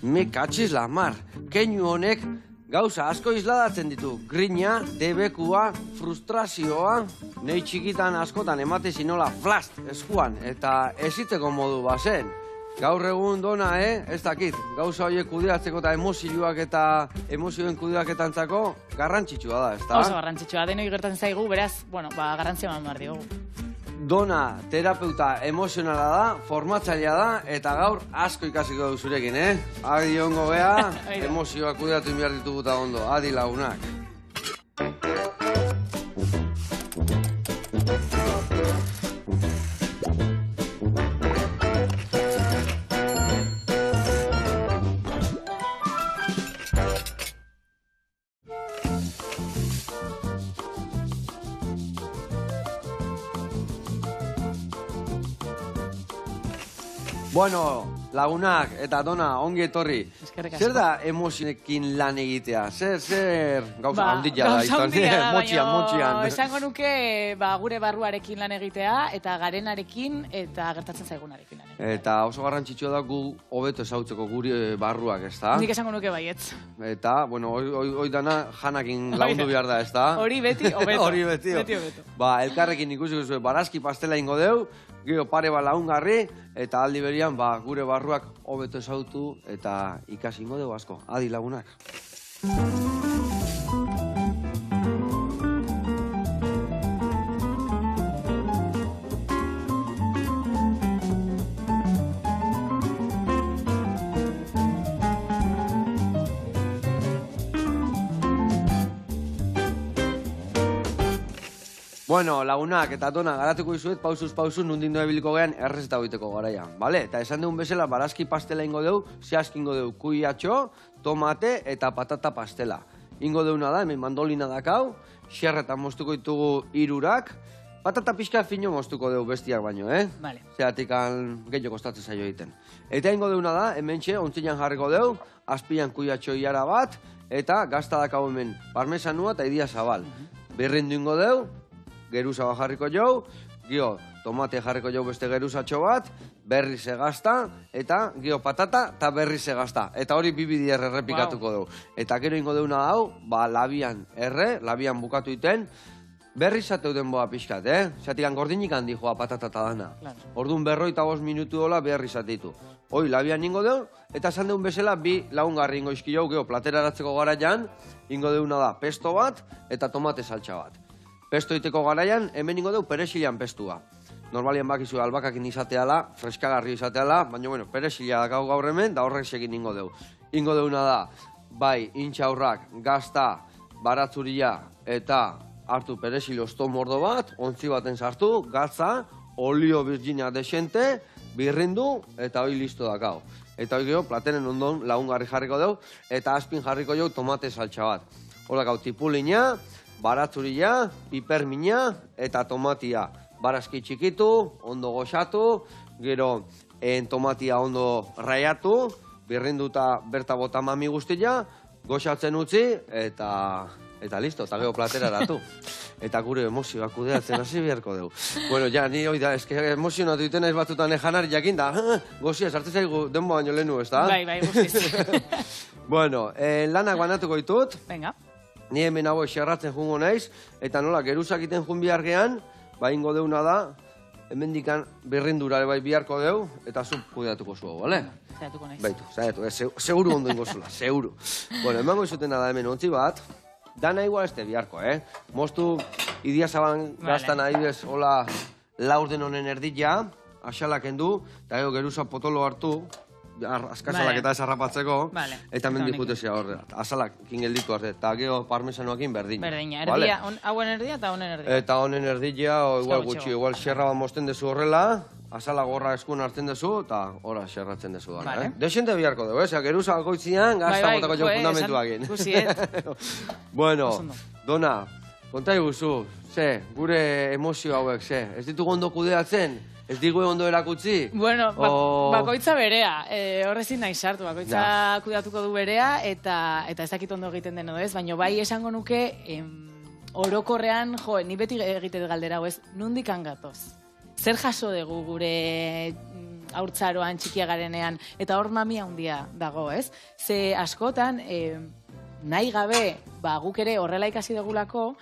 Me katxiz la mar, keinu honek gauza asko isladatzen ditu. Grina, debekua, frustrazioa, nei txikitan askotan emate zinola flast eskuan, eta ezitzeko modu bazen. Gaur egun dona, ez dakit, gauza horiek kudeatzeko eta emozioak eta emozioen kudeaketantzako garrantzitsua da, ez da? Oso garrantzitsua, denoi gertatzen zaigu, beraz, garrantzia eman behar diogu. Dona, terapeuta emozionala da, formatzailea da, eta gaur asko ikasiko du zurekin, Adi ongo bea, emozioak kudeatu behar ditugu eta ondo, adi lagunak. Bueno, lagunak eta dona, ongi etorri. Zer da emozionekin lan egitea? Zer gauza handia da izan? Motxian. Esango nuke gure barruarekin lan egitea eta garenarekin eta gertatzen zaigunarekin lan egitea. Eta oso garrantzitsua da gu hobeto ezautzeko gure barruak, ez da? Nik esango nuke baietz. Eta, bueno, hoi dana janakin lagundu behar da, ez da? Hori beti hobeto. Hori beti hobeto. Elkarrekin ikusiko zuen barazki pastela ingo deu, gero pare bat lagungarri, eta aldi berian gure barruak hobeto ezautu eta ikasi ingo dugu asko. Adi lagunak. Bueno, lagunak eta dona garatuko izuet pausuz pausu nundin doa biliko gehan errezeta hoiteko garaian, bale? Eta esan dugun bezala barazki pastela ingo deu, zehazki ingo deu kuiatxo, tomate eta patata pastela. Ingo deuna da, hemen mandolina dakau, xerretan moztuko ditugu irurak, patata pixka fino moztuko deu bestiak baino, Vale. Zeratik gehiago kostatzen zaio egiten. Eta ingo deuna da, hemen ontzinean jarriko deu, azpian kuiatxo iara bat, eta gazta dakau hemen parmesanua eta idia zabal. Berrindu ingo deu, geruza bat jarriko jau, gio tomate jarriko jau beste geruzatxo bat, berriz egazta, eta gio patata eta berriz egazta. Eta hori bibidi errepikatuko dugu. Eta gero ingo deuna hau, labian labian bukatu iten, berriz ateuden boa pixkat, Zatikan gordinik handi joa patata eta dana. Orduan 45 minutu dola berriz ateitu. Hoi, labian ingo deu, eta esan deun bezala bi lagungarri ingo izki jau, gio plateraratzeko garaian, ingo deuna da pesto bat eta tomate saltsa bat. Pesto iteko garaian, hemen ingo deu perexilian pestua. Normalian bakizu albakakin izateala, freskagarri izateala, baina bueno, perexila dakau gaur hemen, da horrek segin ingo deu. Ingo deuna da, bai, intxaurrak, gazta, baratzuria eta hartu perexilo mordo bat, ontzi baten sartu, gatza, olio virginia desente, birrindu eta hoi listo dakau. Eta hoi geho, platenen ondon lagungarri jarriko deu, eta azpin jarriko jau tomate saltsa bat. Hola gau, tipulina, baratzuria, pipermina eta tomatia. Barazki txikitu, ondo goxatu, gero tomatia ondo raiatu, birrinduta berta bota mami guztia, goxatzen utzi eta listo, eta gero platera datu. Eta gure emozioak kudeatzen hasi beharko dugu. Bueno, ja, ni hoi da, eske emozionatu iten ez batzutan janari jakin da, gozia, sartzen zaigu denbo baino lehenu, ez da? Bai, guztiz. Bueno, lanak banatuko ditut. Venga. Ni hemen hau xerratzen jungo naiz, eta nola, geruzak iten jun bihargean, ingo deuna da, hemen dikan berrindura bai biharko deu, eta zu kudeatuko zu, bale? Zaiatuko naiz. Baitu, seguru ondo ingo zula, seguru. Bueno, emango izutena da hemen ontzi bat, dana igual este biharko, Moztu idia zaban gaztan adibidez, hola, laurden honen erdila, asalak endu, eta gero geruza potolo hartu, azkazalak eta ez harrapatzeko, eta mendik jutezia horre. Azalak kingelditu arte, eta gero parmesanoakin berdina. Berdina, hauen erdia eta honen erdia. Eta honen erdia, igual gutxi, igual xerra bat mozten dezu horrela, azala gorra eskun hartzen dezu, eta horra xerratzen dezu dara. Desente biharko dugu, geruza goitzian, gazta botako jo fundamentuakin. Bueno, dona, kontai guzu, gure emozio hauek, ez ditugu ondo kudeatzen? Ez digu ondo erakutzi? Bueno, bakoitza berea. Horrezin nahi sartu, bakoitza kudeatuko du berea, eta ez dakit ondo egiten den edo ez, baina bai esango nuke orokorrean, ni beti egiten galdera, nundik angatoz? Zer jaso dugu gure haurtzaroan txikia garenean, eta hor mamia handia dago, ez? Ze askotan, nahi gabe, guk ere horrela ikasi dugulako,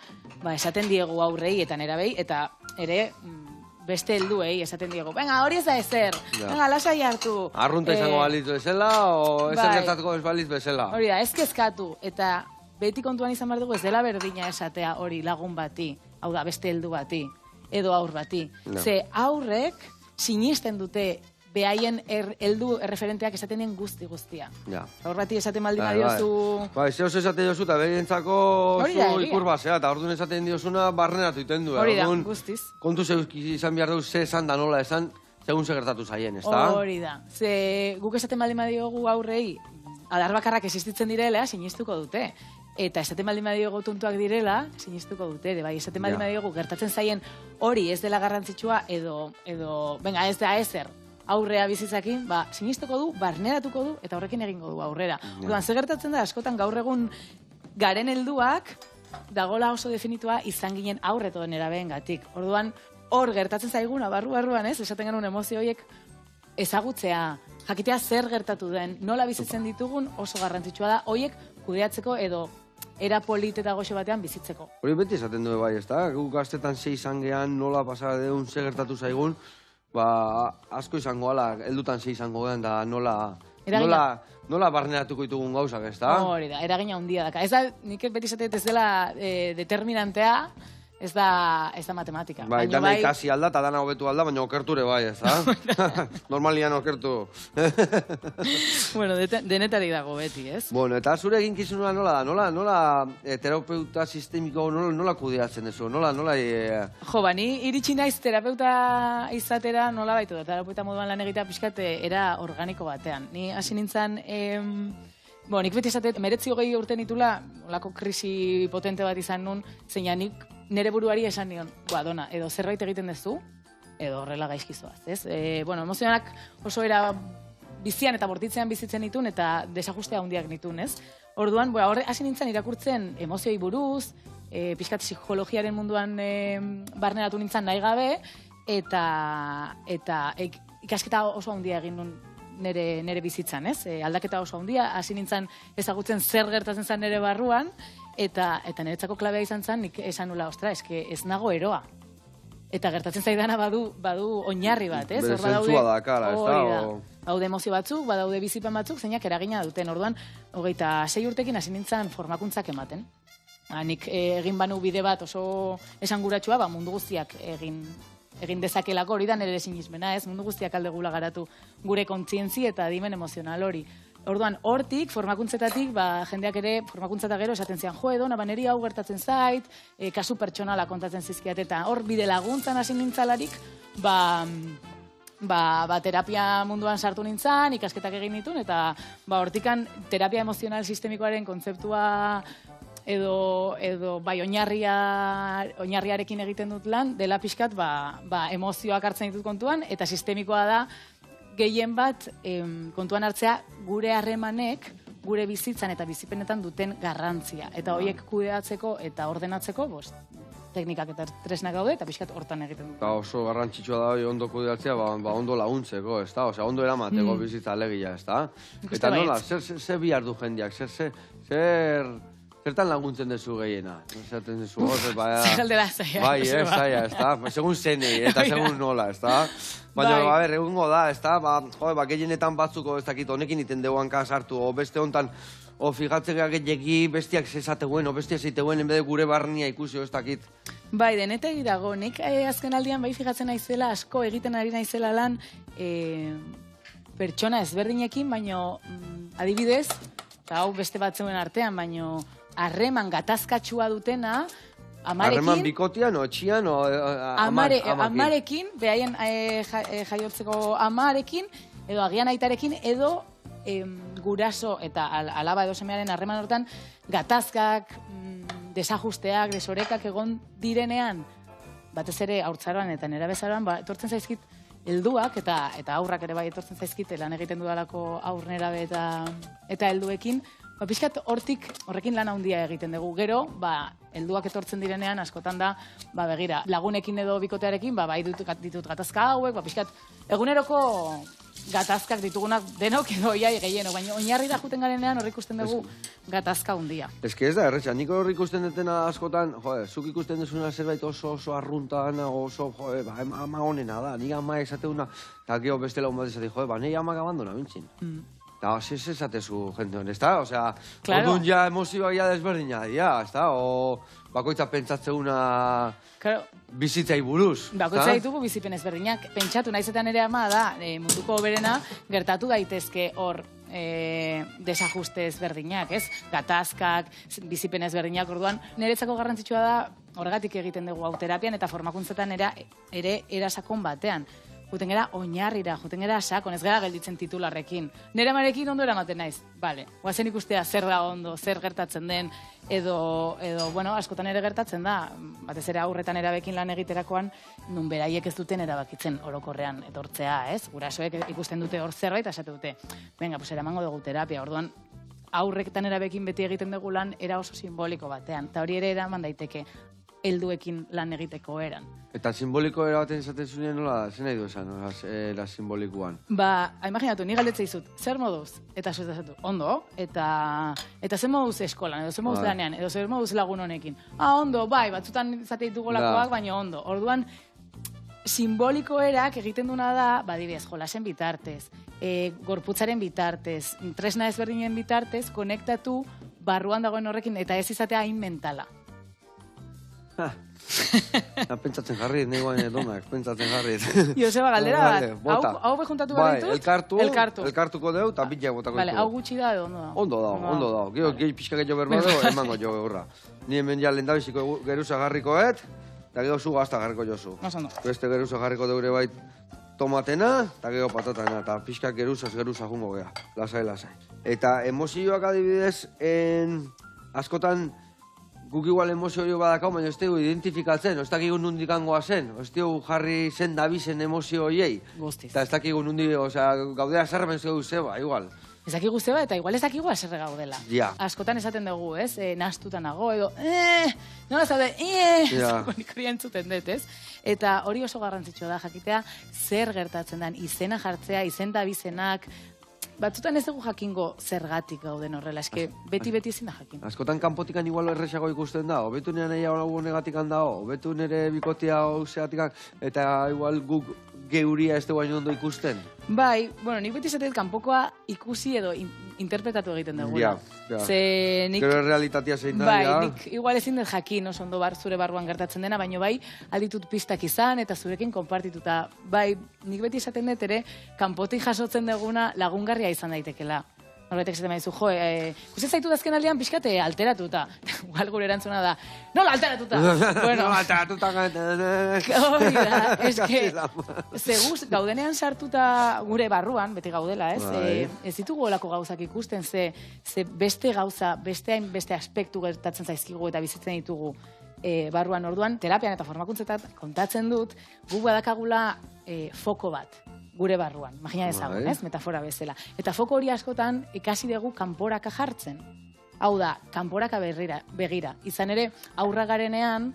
esaten diegu aurrei eta nerabei, eta ere beste helduei esaten diegu, venga, hori ez da ezer, venga, lasai hartu. Arrunta izango balitz bezala, o ezer gertatuko ez balitz bezala. Hori da, ez kezkatu, eta beti kontuan izan behar dugu ez dela berdina esatea hori lagun bati, hau da, beste heldu bati, edo aur bati. Ze aurrek sinisten dute behaien heldu erreferenteak esaten den guztia. Aur bati esaten baldin badiozu... Zeo esaten diozu eta behientzako zu ikur basea, eta orduan esaten diozuna barneratu iten du. Hori da, guztiz. Kontu izan behar dugu ze esan da nola esan, segun ze gertatu zaien, ez da? Hori da. Ze guk esaten baldin badiogu aurrei, adar bakarrak existitzen direla, sinistuko dute. Eta esaten baldin badiogu tuntuak direla, sinistuko dute. Bai, esaten baldin badiogu gertatzen zaien hori ez dela garrantzitsua edo, venga, ez da ezer. Aurrea bizitzakin, sinistuko du, barneratuko du, eta horrekin egingo du aurrera. Orduan, ze gertatzen da, askotan gaur egun garen helduak dagola oso definitua izan ginen aurreto nerabeen gatik. Orduan, hor gertatzen zaiguna, barruan, ez? Esaten genuen emozio horiek ezagutzea, jakitea zer gertatu den, nola bizitzen ditugun oso garrantzitsua da, horiek kudeatzeko edo era polit eta goxe batean bizitzeko. Hori beti esaten du bai, ez da? Guk gaztetan 6 izangean nola pasara deun ze gertatu zaigun, asko izango ala, heldutan 6 izango gehan, da nola barneratuko ditugun gauzak, ez da? Hori da, eragina handia daka. Ez da, nik beti esatet ez dela determinantea, ez da matematika. Bai, dana ikasi alda eta dana hobetu alda, baina okerture bai, ez da? Normalian okertu. Bueno, denetari dago beti, ez? Bueno, eta zure eginkizunua nola da? Nola terapeuta sistemiko nola kudeatzen dezu? Nola... Jo, ni iritsi naiz terapeuta izatera nola baitu da. Terapeuta moduan lan egitea pixkat era organiko batean. Ni hasi nintzen... nik beti esatet, 19 urte nitula, olako krisi potente bat izan nun, zeina nik nere buruari esan nion, dona, edo zerbait egiten dezu, edo horrela gaizkizoaz, ez? Emozionak oso era bizian eta bortitzean bizitzen nitun, eta desajustea handiak nitun, ez? Orduan, horre hasi nintzen irakurtzen emozioi buruz, pixkat psikologiaren munduan barneratu nintzen nahi gabe, eta ikasketa oso handia egin nun nere bizitzan, ez? Aldaketa oso handia, hasi nintzen ezagutzen zer gertatzen zen nere barruan, eta niretzako klabea izan zen, nik esan nula, ostra, ez nago eroa. Eta gertatzen zaidana badu oinarri bat, ez? Bere zentzua da, kara, ez da? Baude emozio batzuk, badaude bizipen batzuk, zeinak eragina duten. Orduan, 26 urtekin hasi nintzen formakuntzak ematen. Nik egin banu bide bat oso esanguratsua, mundu guztiak egin dezakelako, hori da nire sinismena, ez? Mundu guztiak aldegula garatu gure kontzientzi eta adimen emozional hori. Orduan, hortik, formakuntzetatik, jendeak ere formakuntzata gero esaten zian, edo, niri hau gertatzen zait, kasu pertsonala kontatzen zizkiat, eta hor bide laguntzan hasi nintzalarik, terapia munduan sartu nintzen, ikasketak egin nituen, eta hortikan terapia emozional sistemikoaren kontzeptua edo oinarriarekin egiten dut lan, dela pixkat, emozioak hartzen ditut kontuan, eta sistemikoa da, gehien bat kontuan hartzea gure harremanek, gure bizitzan eta bizipenetan duten garrantzia. Eta horiek kudeatzeko eta ordenatzeko, teknikak eta tresnak daude, eta pixkat hortan egiten dut. Oso garrantzitsua da ondo kudeatzea, ondo laguntzeko, ez da? Osea, ondo eramateko bizitza alegia, ez da? Eta nola, zer bihar du jendeak, zertan laguntzen dezu gehiena? Zertan dezu, zer aldera zaila. Bai, zaila, ez da? Segun zenei, eta segun nola, ez da? Baina, egungo da, ez da? Gehienetan batzuko, ez dakit, honekin iten deuan kasartu, o beste hontan, o fijatzea gehiagi bestiak zezateguen, o bestiak zezateguen, enbede gure barnia ikusi, ez dakit. Bai, denetegi dago, nik azken aldian bai fijatzen naizela, asko egiten ari naizela lan, pertsona ezberdinekin, baino adibidez, eta hau beste batzuen artean, baino harreman gatazkatsua dutena, amarekin... Harreman bikotian, otxian, amarekin, behaien jaiotzeko amarekin, edo agian aitarekin, edo guraso eta alaba edo semearen harreman hortan, gatazkak, desajusteak, desorekak egon direnean, batez ere haurtzaroan eta nerabezaroan, etortzen zaizkit helduak, eta aurrak ere bai etortzen zaizkit, lan egiten dudalako aur nerabe eta helduekin, pixkat horrekin lan handia egiten dugu. Gero, helduak etortzen direnean, askotan da, begira, lagunekin edo bikotearekin, bai ditut gatazka hauek, pixkat eguneroko gatazkak ditugunak denok edo iai gehienok, baina oinarrira juten garenean hor ikusten dugu gatazka hundia. Ez que ez da, erretxa, nik hor ikusten detena askotan, zuk ikusten duzuna zerbait oso arrunta dana, oso, ama honena da, nik ama esateuna, eta geho beste lagun bat esate, nahi amak abandona bintzin. Eta, ez esatezu jente hon, ez da? Osea, orduan ja emozioak ja desberdina dira, ez da? O bakoitza pentsatzeuna bizitzai buruz. Bakoitza ditugu bizipen ezberdinak. Pentsatu nahizetan ere ama da, munduko berena gertatu daitezke hor desajuste ezberdinak, ez? Gatazkak, bizipen ezberdinak, orduan. Niretzako garrantzitsua da, horregatik egiten dugu hau terapian eta formakuntzetan ere erasakon batean. Juten gara oinarrira, juten gara sakon, ez gara gelditzen titularrekin. Nere amarekin ondo eramaten naiz. Bale, guazen ikustea zer da ondo, zer gertatzen den, edo, bueno, askotan ere gertatzen da, batez ere aurretan erabekin lan egiterakoan, nun beraiek ez duten erabakitzen orokorrean etortzea, ez? Gurasoek ikusten dute hor zerbait, esate dute, venga, pues eramango dugu terapia, orduan, aurretan erabekin beti egiten dugu lan era oso simboliko batean, eta hori ere eraman daiteke helduekin lan egiteko eran. Eta simboliko erabaten esaten zuen nola, zen nahi du esan, era simbolikuan? Imaginatu, ni galdetzea izut, zer moduz? Eta zuzatatu, ondo, eta zer moduz eskolan, edo zer moduz lanean, edo zer moduz lagun honekin. Ondo, bai, batzutan izate ditugu lakoak, baina ondo. Orduan, simboliko erak egiten duna da, badibidez, jolasen bitartez, gorputzaren bitartez, tresna ezberdinen bitartez, konektatu barruan dagoen horrekin, eta ez izatea hain mentala. Pentsatzen jarrit, nahi guain edonak, pentsatzen jarrit. Joseba, galdera bat, hau bejuntatu baditut? Elkartuko deu, eta bitxak botako ditu. Hau gutxi da edo ondo da? Ondo da. Gero, gehi pixka gehiago berbado, emango jo horra. Ni hemen ja lendabiziko geruza garrikoet, eta gero zu gazta garriko jozu. Beste geruza garriko deure bait tomatena, eta gero patatana, eta pixka geruza jungo geha. Lasai. Eta emozioak adibidez, askotan, guk igual emozio hori badakau, baina ez dugu identifikatzen, ez dakigu nundik angoa zen, ez dugu jarri zen dabizen emozio horiei. Guztiz. Eta ez dakigu nundik, osea, gaudea zerremen zeu zeba, igual. Ez dakigu zeba, eta igual ez dakigu aserre gaudela. Ja. Askotan esaten dugu, ez? Nahastuta nago, edo, nola zaude, nik hori entzuten dut, ez? Eta hori oso garrantzitsua da, jakitea, zer gertatzen den, izena jartzea, izen dabizenak, batzutan ez dugu jakingo zergatik gauden horrela, eske beti ezin da jakin. Askotan kanpotikan igual erresago ikusten da, hobetu nire nahi hau negatikan da, hobetu nire bikotia hau zeatikan, eta igual guk geuria ez dugu ondo ikusten. Bai, bueno, nik beti zateet kanpokoa ikusi edo interpretatu egiten dugu. Ja. Gero realitatea zein da, ja. Bai, nik igual ezin dut jakin oso ondo zure barruan gertatzen dena, baina bai, alditut pistak izan eta zurekin konpartituta. Bai, nik beti esaten dut ere, kanpotik jasotzen duguna lagungarria izan daitekela. Norbaitek esaten maizu, ikusten zaitu dazken aldean pixkate alteratuta. Igual gure erantzuna da, nola alteratuta? Nola alteratuta? Hori da, eske, zeguz, gaudenean sartuta gure barruan, beti gaudela, ez? Ez ditugu olako gauzak ikusten, ze beste gauza, beste aspektu gertatzen zaizkigu eta bizitzen ditugu barruan. Orduan, terapian eta formakuntzetan kontatzen dut, gu badakagula foko bat. Gure barruan, imagina dezagun, ez? Metafora bezala. Eta foko hori askotan ikasi dugu kanporaka jartzen. Hau da, kanporaka begira. Izan ere, aurra garenean,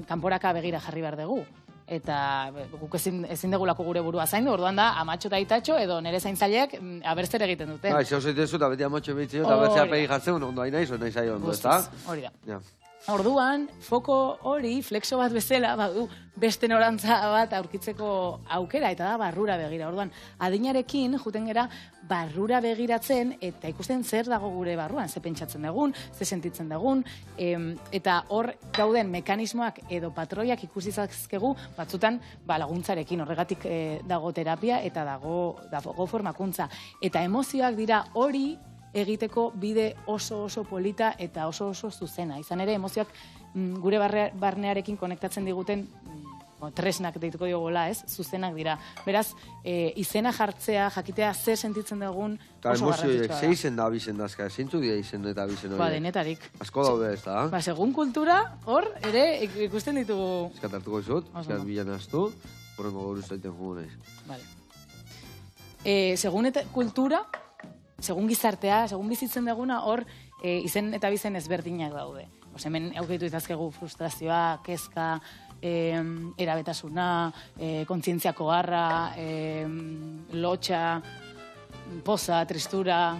kanporaka begira jarri behar dugu. Eta guk ezin degulako gure burua zaindu, orduan da, amatxo eta itatxo, edo nire zaintzaileak abertzer egiten dute. Ba, ez zeitezu, eta beti amatxo behitzio, eta bertzea pegi jartzen, ondo hain nahi zaio ondo, ez da? Hori da. Orduan, foko hori, flexo bat bezala, badu, beste norantza bat aurkitzeko aukera, eta da barrura begira. Orduan, adinarekin, juten gera, barrura begiratzen, eta ikusten zer dago gure barruan, ze pentsatzen dugun, ze sentitzen dugun, eta hor gauden mekanismoak edo patroiak ikusi zazkegu, batzutan laguntzarekin, horregatik dago terapia, eta dago formakuntza. Eta emozioak dira hori, egiteko bide oso polita eta oso zuzena. Izan ere, emozioak gure barnearekin konektatzen diguten tresnak deituko diogola, ez? Zuzenak dira. Beraz, izena jartzea, jakitea zer sentitzen dugun oso garrantzitsua da. Ze izen da abizen dazka? Zeintzuk dira izen eta abizen hori? Ba, denetarik. Asko daude ez da? Ba, segun kultura, hor, ere, ikusten ditugu... Eskat hartuko izut, eskat bilan aztu, horrengo gaur zaiten jugu nahiz. Segun kultura, segun gizartea, segun bizitzen duguna, hor izen eta bizen ezberdinak daude. Hemen aurkitu izazkegu frustrazioa, kezka, erabetasuna, kontzientziako harra, lotxa, poza, tristura,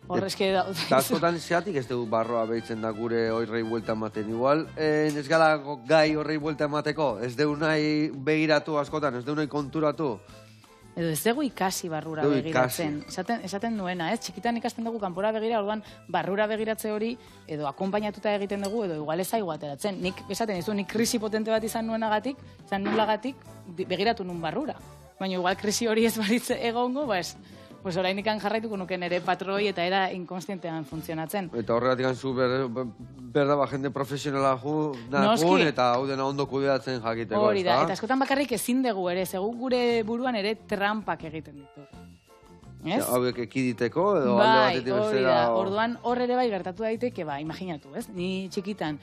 horrezke da. Eta askotan zeatik ez dugu barroa behitzen da gure horrei buelta ematen. Igual, ez gara gai horrei buelta emateko, ez dugu nahi begiratu askotan, ez dugu nahi konturatu. Edo ez dugu ikasi barrura begiratzen. Esaten duena, ez? Txikitan ikasten dugu kanpora begira, orduan barrura begiratze hori edo akonpainatuta egiten dugu, edo igual ez zaigu ateratzen. Nik esaten dizu, nik krisi potente bat izan nulagatik, begiratu nun barrura. Baina igual krisi hori ez baritze egongo, pues orain ikan jarraituko nuken ere patroi eta era inkonstientean funtzionatzen. Eta horregatik zu berda jende profesionala jun eta hau dena ondo kudeatzen jakiteko. Hori da, eta askotan bakarrik ezin dugu ere, segun gure buruan ere trampak egiten ditu. Hauek ekiditeko edo alde batetik bestera. Orduan hor ere bai gertatu daiteke, imaginatu, ez? Ni txikitan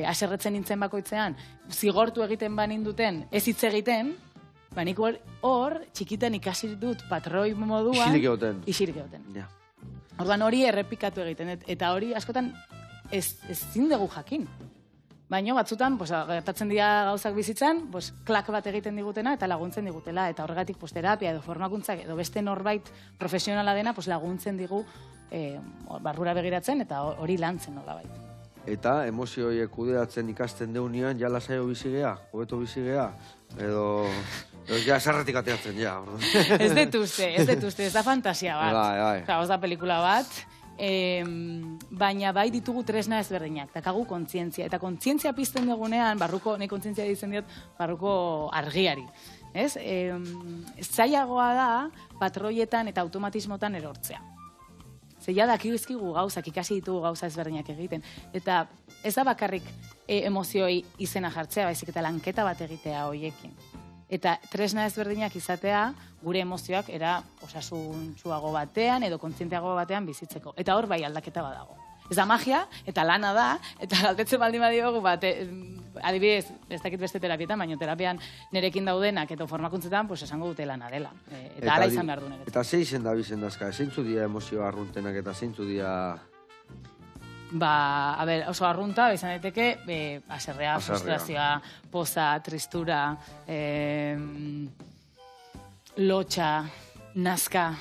haserretzen nintzen bakoitzean, zigortu egiten baninduten, ez hitz egiten, nik hor, txikitan ikasi dut patroi moduan... Isirik egoten. Orduan hori errepikatu egiten, eta hori askotan ezin dugu jakin. Baina batzutan, gertatzen dira gauzak bizitzan, klak bat egiten digutena eta laguntzen digutela, eta horregatik terapia edo formakuntzak edo beste norbait profesionala dena laguntzen digu barrura begiratzen eta hori lantzen nolabait. Eta emozio horiek kudeatzen ikasten deunean, ja lasaio bizigea, hobeto bizigea, edo ja sarretik ateatzen, ja. Ez dut uste, ez da fantasia bat. Bai. Ez da pelikula bat, baina bai ditugu tresna ezberdinak, dakagu kontzientzia. Eta kontzientzia pizten dugunean, nahi kontzientzia ditzen diot, barruko argiari. Zailagoa da patroietan eta automatismotan erortzea. Zeia dakizkigu gauzak, ikasi ditugu gauza ezberdinak egiten. Eta ez da bakarrik emozioi izena jartzea, baizik eta lanketa bat egitea hoiekin. Eta tresna ezberdinak izatea gure emozioak era osasuntsuago batean edo kontzienteago batean bizitzeko. Eta hor bai aldaketa badago. Ez da magia, eta lana da, eta galdetzen baldin badiogu, adibidez, ez dakit beste terapietan, baina terapian nerekin daudenak eta formakuntzetan, esango dute lana dela. Eta ala izan behar du nerekin. Eta zein zen da bizendazka, zeintzu dia emozio arruntenak eta zeintzu dia... oso arrunta, izan daiteke, haserrea, frustrazioa, poza, tristura, lotxa, nazka...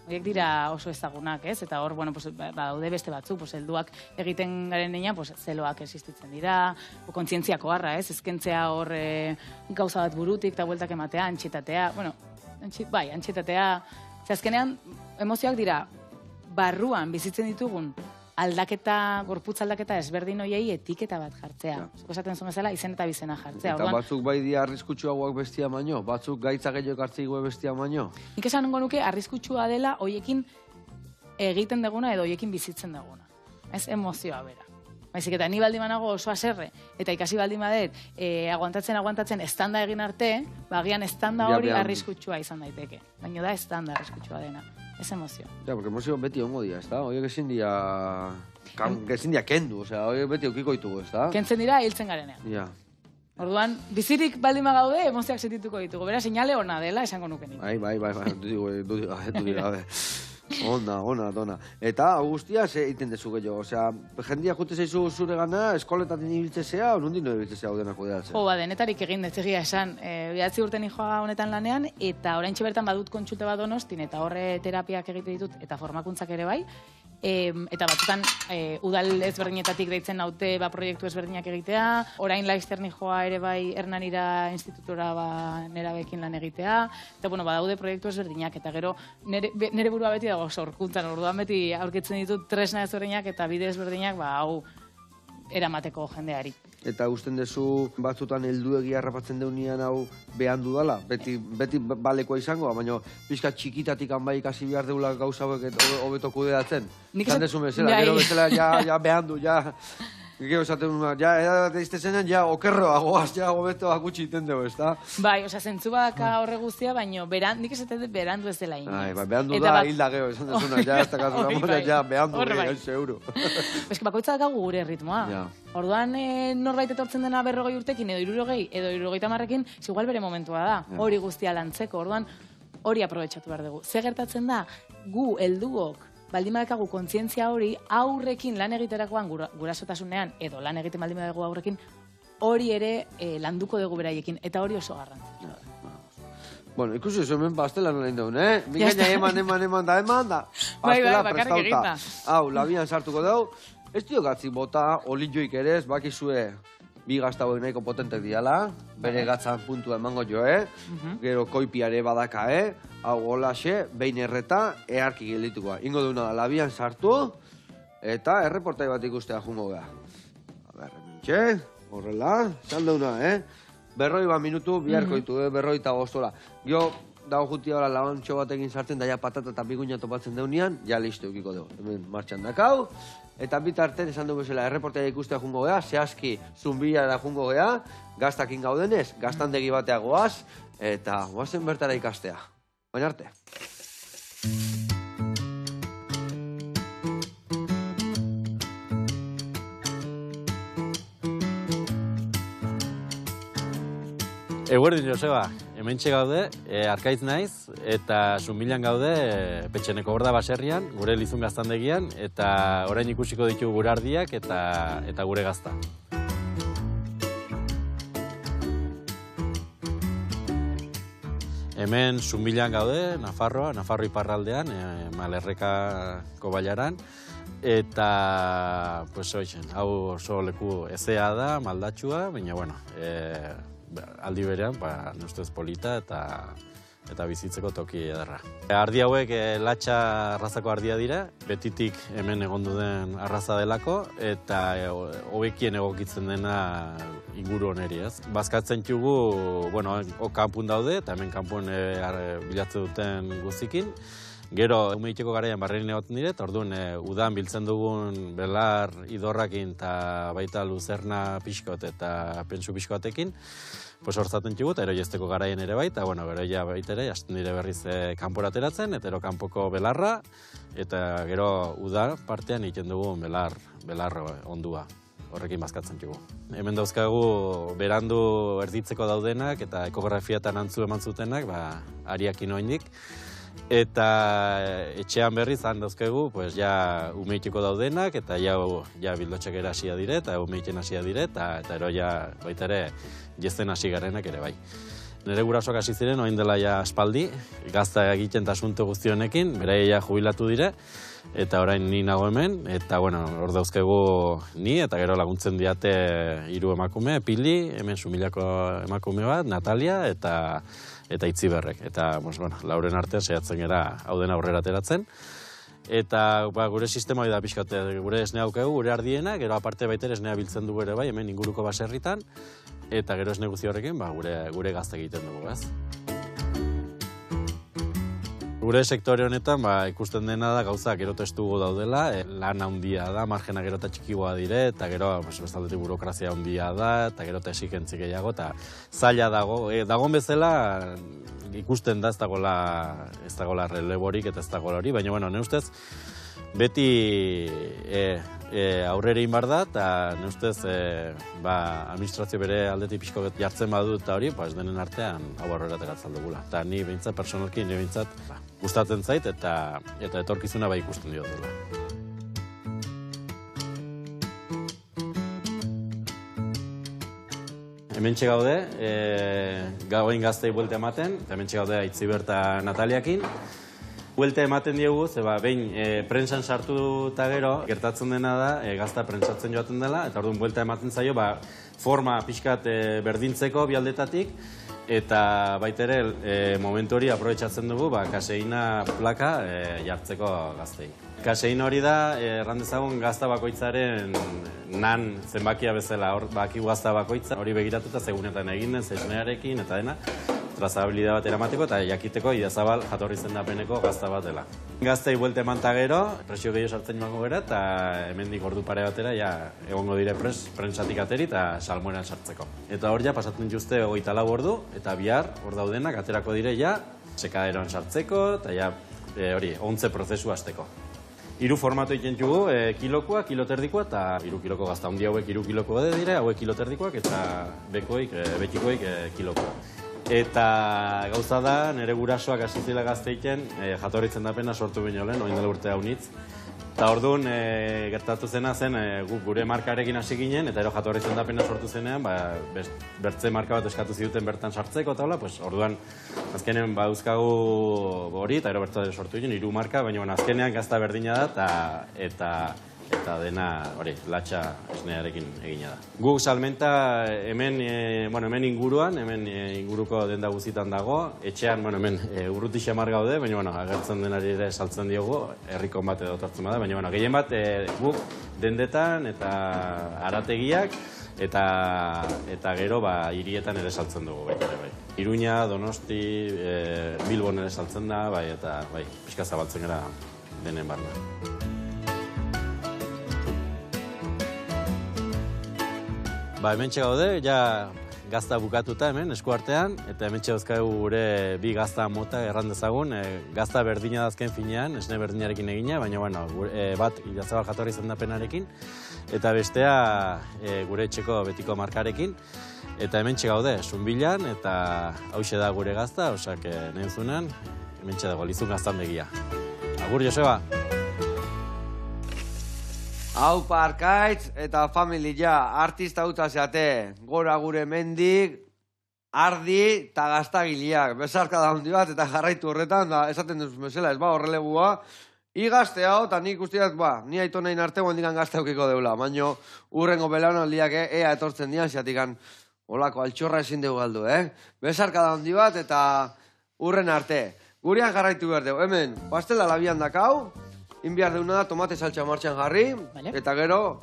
Horiek dira oso ezagunak, ez? Eta hor, daude beste batzuk, helduak egiten garen neina, zeloak existitzen dira, kontzientziako harra, ez? Ezkentzea hor gauza bat burutik, eta bueltak ematea, antxetatea, antxetatea. Azkenean, emozioak dira, barruan bizitzen ditugun aldaketa, gorputz aldaketa ezberdin hoiei etiketa bat jartzea. Zuko esaten zuen bezala, izen eta bizena jartzea. Eta batzuk bai dira arriskutsuagoak bestia baino? Batzuk gaitza gehiago hartzeigo bestia baino? Nik esan nuke arriskutsua dela hoiekin egiten duguna edo hoiekin bizitzen duguna. Ez emozioa bera. Baizik eta ni baldin banago oso haserre eta ikasi baldin badet aguantatzen estanda egin arte, agian estanda hori arriskutsua izan daiteke. Baina da estanda arriskutsua dena. Ez emozio. Ja, porque emozio beti ongo dira, ez da? Oiek ezin dira kendu, osea, oiek beti eukiko ditugu, ez da? Kentzen dira, hiltzen garenean. Ja. Orduan, bizirik baldin gaude, emozioak sentituko ditugu. Bera, sinale ona dela, esango nuke nik. Bai, du diga, Ona, dona. Eta, Augustia, ze egiten dezu gehiago? Osea, jendia jute zeizu zure gana, eskoletatik ibiltzezea, o nondin ibiltzezea hau denak kudeatzen? Denetarik egin dezegia esan. 9 urte nijoa honetan lanean, eta oraintxe bertan badut kontsulte bat Donostin, eta horre terapiak egite ditut, eta formakuntzak ere bai. Eta batzutan, udal ezberdinetatik deitzen naute proiektu ezberdinak egitea, orain Laizter nijoa ere bai Hernanira institutora nerabekin lan egitea, eta badaude proiektu ezberdinak, eta gero nire burua beti dago sorkuntzan, orduan beti aurkitzen ditut tresna ezberdinak eta bide ezberdinak, hau eramateko jendeari. Eta usten dezu batzutan helduegia harrapatzen deunean hau behan dudala? Beti balekoa izango, baina pixka txikitatik bai ikasi behar deula gauza hauek hobeto kudeatzen. Zan dezu bezala, gero bezala ja behan du, ja... Gero esaten una, ja, edate iztezenean, ja, okerroagoaz, ja, hobeto gutxi iten dugu, ez da? Bai, zentzu badaka horre guztia, baina nik esaten dut berandu ez dela inoiz. Berandu da, hilda geho, esan dezuna, ja, ez da kasura mora, ja, berandu geho, seguro. Eski bakoitza dakagu gure ritmoa. Orduan norbait etortzen dena 40 urtekin, edo 60, edo 70rekin, igual bere momentua da, hori guztia lantzeko. Orduan hori aprobetxatu behar dugu. Ze gertatzen da, gu, helduok, baldin badakagu kontzientzia hori, aurrekin lan egiterakoan gurasotasunean, edo lan egiten baldin badago aurrekin, hori ere landuko dugu beraiekin, eta hori oso garrantzitsua. Bueno, ikusi ez hemen pastela nola indaun, Bikaina eman da, pastela prestauta. Hau, labian sartuko dugu. Ez dio gatzik bota, olioik ere ez, bakizue bi gaztauek nahiko potentek diala, bere gatzan puntua emango jo, Gero koipiare badaka, Hau, holaxe, behin erreta, earki gelditukoa. Ingo duna da, labian sartu, eta erreportai bat ikustea jungo geha. Hementxe, horrela, esan duna, Berroi bat minutu, biharko ditu, berroi eta goztora. Gio, dago jutia hola labantxo batekin sartzen, da ja patata eta biguina topatzen deunean, ja listo eukiko dugu. Hemen martxan dakau. Eta bitarten esan dugu bezala, erreportea ikustea jungo geha, zehazki zumbiara jungo geha, gaztakin gaudenez, gaztandegi batea goaz, eta goazen bertara ikastea. Baina arte. Eguerdin, Joseba, hementxe gaude, Arkaitz naiz, eta Zumbilan gaude, Petxeneko Borda baserrian, gure Lizun gaztandegian, eta orain ikusiko ditugu gure ardiak eta gure gazta. Hemen Zumbilan gaude, Nafarro iparraldean, Malerrekako bailaran, eta, pues, hau oso leku ezea da, maldatxua, baina, bueno, aldi berean, ustez polita eta bizitzeko toki edarra. Ardi hauek latxa arrazako ardia dira, betitik hemen egondu den arraza delako, eta hobekien egokitzen dena inguru oneri, ez? Bazkatzen txugu, bueno, kanpun daude, eta hemen kanpun bilatzen duten guzikin. Gero, umeiteko garaian barrerin egoten dire, eta orduan udan biltzen dugun belar idorrakin eta baita luzerna pixkot eta pentsu pixkoatekin, pues hortzaten txugu, eta ero jesteko garaien ere baita, bueno, gero ja baita ere, hasten dire berriz kanporateratzen, eta ero kanpoko belarra, eta gero uda partean egiten dugun belar ondua. Horrekin bazkatzen txugu. Hemen dauzkagu berandu erditzeko daudenak eta ekografiatan antzu eman zutenak, ariakin oindik. Eta etxean berriz han dauzkegu, pues ja umeitiko daudenak, eta ja bildotxak ere hasia dire, eta umeiten hasia dire, eta ero ja baita ere jesten hasi garenak ere bai. Nere gurasoak hasi ziren, oin dela ja aspaldi, gazta egiten eta asunto guztionekin, beraia ja jubilatu dire, eta orain ni nago hemen, eta bueno, hor dauzkegu ni, eta gero laguntzen diate 3 emakume, Pili, hemen Zumilako emakume bat, Natalia, eta Itziberrek. Eta, bueno, lauren artean saiatzen gara hau den aurrera ateratzen. Eta gure sistema da pixkat, gure esnea aukegu, gure ardiena, gero aparte baita esnea biltzen dugu ere bai, hemen inguruko baserritan, eta gero esne guzti horrekin gure gazte egiten dugu, ez? Gure sektore honetan ikusten dena da gauza gero testugu daudela, lan handia da, margena gero eta txikigoa dire, eta gero bestaldetik burokrazia handia da, eta gero eta esigentzi gehiago, eta zaila dago. Dagoen bezala ikusten da ez dagoela releborik eta ez dagoela hori, baina, bueno, ne ustez, beti aurrera egin behar da, eta ne ustez administrazio bere aldetik pixko jartzen badu eta hori, ez denen artean hau aurrera ateratzen dugula. Eta ni behintzat, personalki, ni behintzat gustatzen zait eta etorkizuna ikusten dio dela. Hementxe gaude, gauein gaztei buelte ematen, eta hementxe gaude Itziber eta Nataliakin. Buelte ematen diogu, behin prentsan sartu eta gero, gertatzen dena da, gazta prentsatzen joaten dela, eta orduan buelta ematen zaio, forma pixkat berdintzeko bialdetatik, eta baita ere momentu hori aprobetxatzen dugu, kaseina plaka jartzeko gaztei. Kasein hori da, errandezagun gazta bakoitzaren nan zenbakia bezala, hor bakigu gazta bakoitza, hori begiratuta segunetan egin den, zesnearekin eta dena, trazabilidad bat eramateko eta jakiteko Idazabal jatorri zendapeneko gazta bat dela. Gaztei buelte emanta gero, presio gehiago sartzen joango gara eta hemendik ordu pare batera egongo dire prentsatik ateri eta salmoeran sartzeko. Eta hor pasatzen juzte 24 ordu eta bihar hor daudenak aterako dire sekaderoan sartzeko eta hori, 11 prozesu hasteko. 3 formatu egiten jugu, kilokoa, kiloterdikoa eta 3 kiloko gazta. Hundi hauek 3 kiloko dire, hauek kiloterdikoak eta betikoik kilokoa. Eta gauza da, nire gurasoak hasi zela gazteiten, jatorri zendapena sortu baino lehen, oin dela urte haunitz. Eta Eta orduan, gertatu zena zen, gure markarekin hasi ginen, eta ero jatorri zendapena sortu zenean, bertze marka bat eskatu ziduten bertan sartzeko, eta hola, orduan, azkenean bauzkagu hori, eta ero bertze sortu ginen, 3 marka, baina azkenean gazta berdina da, eta dena, hori, latxa esnearekin egina da. Guk salmenta hemen inguruan, hemen inguruko denda guzitan dago, etxean, hemen urruti xamar gaude, baina, agertzen denari ere saltzen diogu, herriko bat edo tortzen bada, baina, gehien bat, guk dendetan eta arategiak, eta gero, hirietan ere saltzen dugu, bai. Iruña, Donosti, Bilbon ere saltzen da, bai, eta, bai, pixka zabaltzen gara denen barna. Hementxe gaude, ja gazta bukatuta hemen, eskuartean, eta hementxe dauzkagu gure 2 gazta mota erran dezagun, gazta berdina dazken finean, esne berdinarekin egina, baina, bat Idiazabal jatorri zendapenarekin, eta bestea gure etxeko betiko markarekin, eta hementxe gaude, Zunbilan, eta hauxe da gure gazta, osak nahi zunan, hementxe dago, Lizun gaztandegia. Agur, Joseba! Hau Arkaitz eta familia, artista hutsa zeate, gora gure mendik, ardi eta gaztagileak. Bezarka da handi bat eta jarraitu horretan, da esaten duz mesela, ez horrelegua. Igazte hau, eta nik usteat, ni aito nahin arte guendikan gazteukiko deula. Baina urrengo belaunaldiak ea etortzen dian, zeatikan olako altxorra ezin dugu galdu, Bezarka da handi bat eta urren arte. Gurean jarraitu behar dugu, hemen, pastela labian dakau, inbiar deuna da tomate saltxa martxan jarri, eta gero,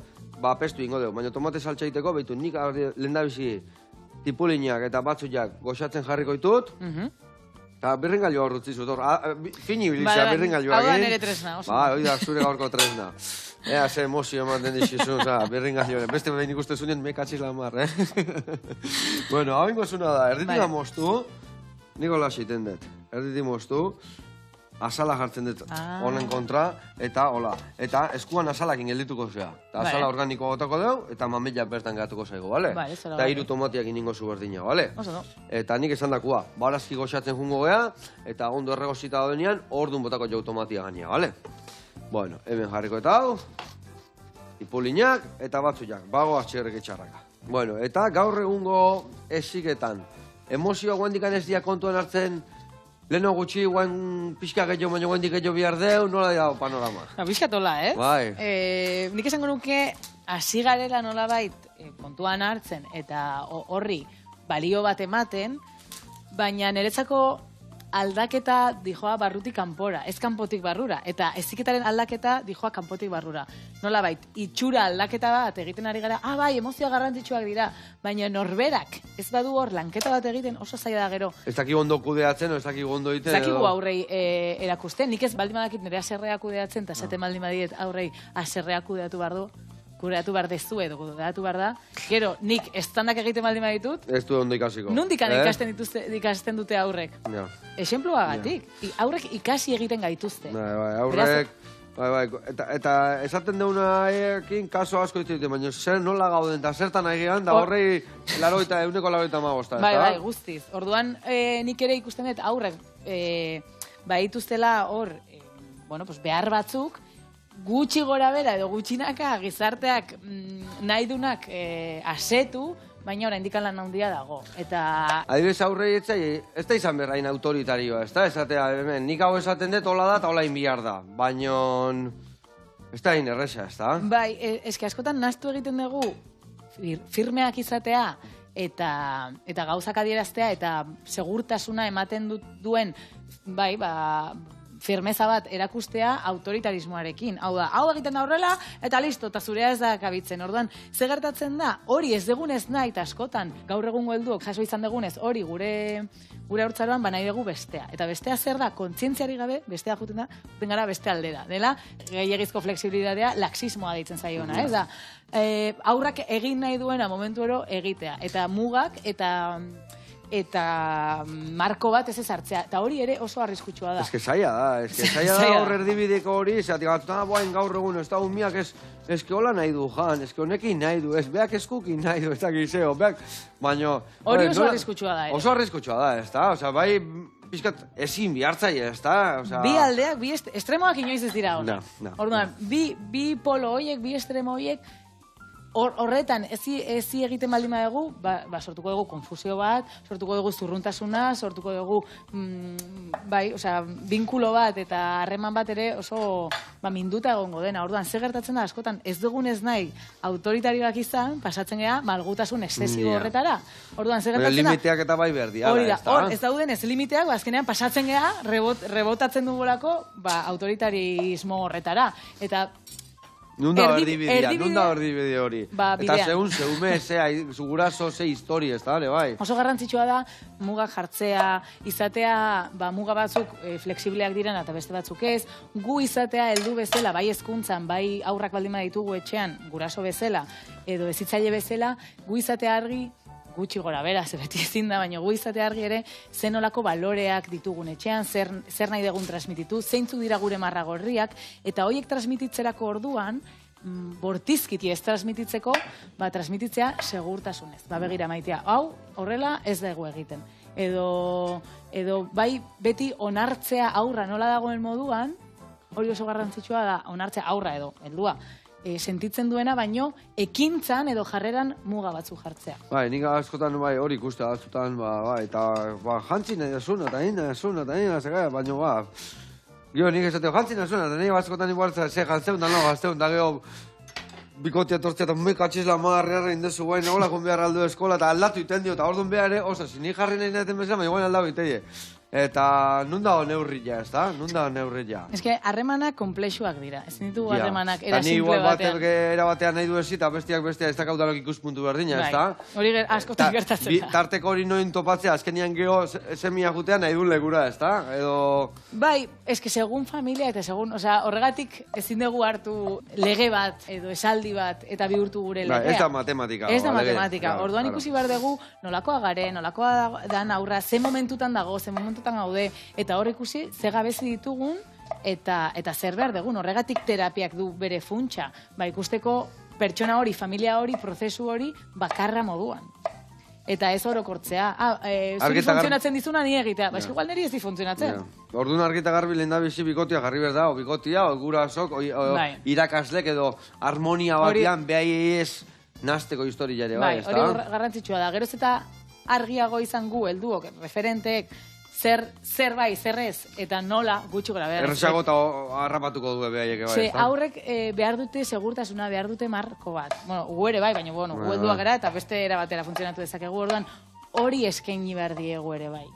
pestu ingo dugu. Baina tomate saltxa iteko, behitu nik lehendabizi tipulinak eta batzuak goxatzen jarriko ditut, eta birringailua horretzi zut, fini bilizia birringailua egin. Hau da nire tresna, oso. Hoi da, zure gaurko tresna. Ea, ze emozio ematen dixizun, birringailua. Beste behin ikuste zunien, mekatxiz lamar, Bueno, hau ingo zuna da, erditik moztu, niko lasiten dut, erditik moztu, azala jartzen dut honen kontra, eta hola. Eta eskuan azalakin geldituko zea. Eta azala organiko gotako dugu, eta mamella bertan geratuko zaigu, bale? Eta 3 tomatiak iningo zu berdina, bale? Eta nik esan dakua, barazki goxatzen jungo gea, eta ondo erregozita daudenean, orduan botako jau tomatia gainea, bale? Bueno, hemen jarriko eta hau, ipulinak eta batzuak, bago atxerrek etxarraka. Bueno, eta gaur egungo eziketan, emozioa guendikan ez dia kontuan hartzen, leheno gutxi, guen pixka gehiago, baina guendik gehiago bihar deu, nola dago panorama? Bizkatola, ez? Bai. Nik esango nuke, hasi garela nolabait kontuan hartzen, eta horri balio bat ematen, baina niretzako aldaketa dijoa barrutik kanpora, ez kanpotik barrura, eta eziketaren aldaketa dijoa kanpotik barrura. Nolabait, itxura aldaketa bat egiten ari gara, bai, emozioa garrantzitsuak dira, baina norberak ez badu hor lanketa bat egiten oso zaila da gero. Ez dakik ondo kudeatzen, ez dakik ondo egiten. Ez dakik aurrei erakusten, nik ez baldin badakit nire aserrea kudeatzen, eta esaten baldin badiet aurrei aserrea kudeatu behar du, kudeatu behar dezu edo kudeatu behar da. Gero, nik estandak egiten baldin baditut, ez du ondo ikasiko. Nundik ikasten dute aurrek. Esenploa gatik. Aurrek ikasi egiten gaituzte. Aurrek, eta esaten deuna ekin kaso asko ditu dute, baina zer nola gauden, eta zertan egian, da horrei euneko 85. Bai, guztiz. Orduan, nik ere ikusten dut aurrek baituztela hor, behar batzuk, gutxi gora bera edo gutxinaka gizarteak nahi dunak asetu, baina oraindik lan handia dago. Adibidez aurrei ez da izan berrain autoritarioa, ez da? Esatea, hemen, nik hau esaten dut, hola da eta hola inbiar da. Baina ez da inerresa, ez da? Bai, eski askotan naztu egiten dugu firmeak izatea eta gauzak adieraztea eta segurtasuna ematen duen, bai, firmeza bat erakustea autoritarismoarekin. Hau da, hau egiten da horrela, eta listo, eta zurea ez da kabitzen. Orduan, ze gertatzen da, hori ez degunez nahi, eta askotan, gaur egungo helduok jaso izan degunez, hori gure haurtzaroan nahi dugu bestea. Eta bestea zer da, kontzientziari gabe, bestea juten gara beste aldera. Dela, gehiagizko fleksibilitatea, laxismoa deitzen zaiona, ez da. Aurrak egin nahi duena momentu ero egitea. Eta mugak, eta marko bat ez hartzea. Eta hori ere oso arriskutsua da. Ez que zaila da, hor erdibideko hori, zeatik gatutan, gaur egun, ez da umiak ez que hola nahi du, Jan, ez que honekin nahi du, ez beak eskukin nahi du, ez da gizeo, beak, baina... Hori oso arriskutsua da, ere. Oso arriskutsua da, ez da, oza, bai, pixkat ezin bihartzaile, ez da? Bi aldeak, bi estremoak inoiz ez dira hori. Orduan, bi polo horiek, bi estremo horiek, horretan, ezi egiten baldin badugu, sortuko dugu konfusio bat, sortuko dugu zurruntasuna, sortuko dugu, binkulo bat eta harreman bat ere oso minduta egongo dena. Orduan, ze gertatzen da, askotan, ez dugunez nahi autoritarioak izan, pasatzen gea malgutasun exzesibo horretara. Orduan, ze gertatzen da... Limiteak eta bai berdia, hori da, hor, ez dauden ez limiteak, azkenean pasatzen gea, rebotatzen dugulako, autoritarismo horretara. Eta... Nunda erdibide hori. Eta zeume, zuguraso, ze historia, ez da, bai. Oso garrantzitsua da, mugak jartzea, izatea, muga batzuk fleksibleak diren eta beste batzuk ez, gu izatea heldu bezala, bai hezkuntzan, bai aurrak baldin baditugu etxean, guraso bezala, edo hezitzaile bezala, gu izatea argi, gutxi gora bera, ze beti ezin da, baina gu izatea argi ere, zenolako baloreak ditugun etxean, zer nahi dugun transmititu, zeintzuk dira gure marra gorriak, eta horiek transmititzerako orduan, bortizkiti ez transmititzeko, transmititzea segurtasunez. Begira maitea, hau horrela ez dago egiten. Edo bai beti onartzea aurra nola dagoen moduan, hori oso garrantzitsua da, onartzea aurra edo, heldua, sentitzen duena, baino ekintzan edo jarreran muga batzu jartzea. Nik askotan hori ikuste batzutan, eta jantzi nahi desuna, eta nahi baino gero nik esateo jantzi nahi desuna, eta nahi askotan igual ze jantzeun da no, gazteun da gero bikotia tortzea eta me katxizla magarriarra indezu guain, nagola kon behar aldo eskola, eta aldatu iten dio, eta orduan behar ere, oza, si nik jarri nahi nahi bezala, ma igual aldau iteie. Eta nun dago neurria, ez da? Nun dago neurria? Ez que harremanak komplexuak dira. Ez ditugu harremanak era simple batean. Ni igual era batean nahi du ezi, eta bestiak bestia ez da kaudalok ikuspuntu berdina, ez da? Hori askotan gertatzen da. Tarteko hori noin topatzea, azkenian geho semia jutean nahi du legura, ez da? Bai, ez que segun familia eta segun, horregatik ezin dugu hartu lege bat edo esaldi bat eta bihurtu gure legea. Ez da matematika. Ez da matematika. Orduan ikusi behar dugu nolakoa garen, nolakoa dan aurra, ze momentutan dago, ze momentutan gaude, eta hor ikusi ze gabezi ditugun eta zer behar dugun. Horregatik terapiak du bere funtsa. Ikusteko pertsona hori, familia hori, prozesu hori bakarra moduan. Eta ez orokortzea. Zuri funtzionatzen dizuna ni egitea. Ez igual niri ez di funtzionatzen. Orduan argita garbi lehen da bizi bikotia jarri behar da, o bikotia, o gurasok, irakaslek edo harmonia batean behai ez nazteko historia ere, bai, ez da? Hori garrantzitsua da. Geroz eta argiago izan gu, helduok, referenteek, zer bai, zer ez, eta nola gutxi gora behar. Erresago eta harrapatuko du behaiek, bai, ez da? Aurrek behar dute segurtasuna, behar dute marko bat. Gu ere bai, baina gu helduak gara eta beste era batera funtzionatu dezakegu, orduan hori eskaini behar diegu ere bai.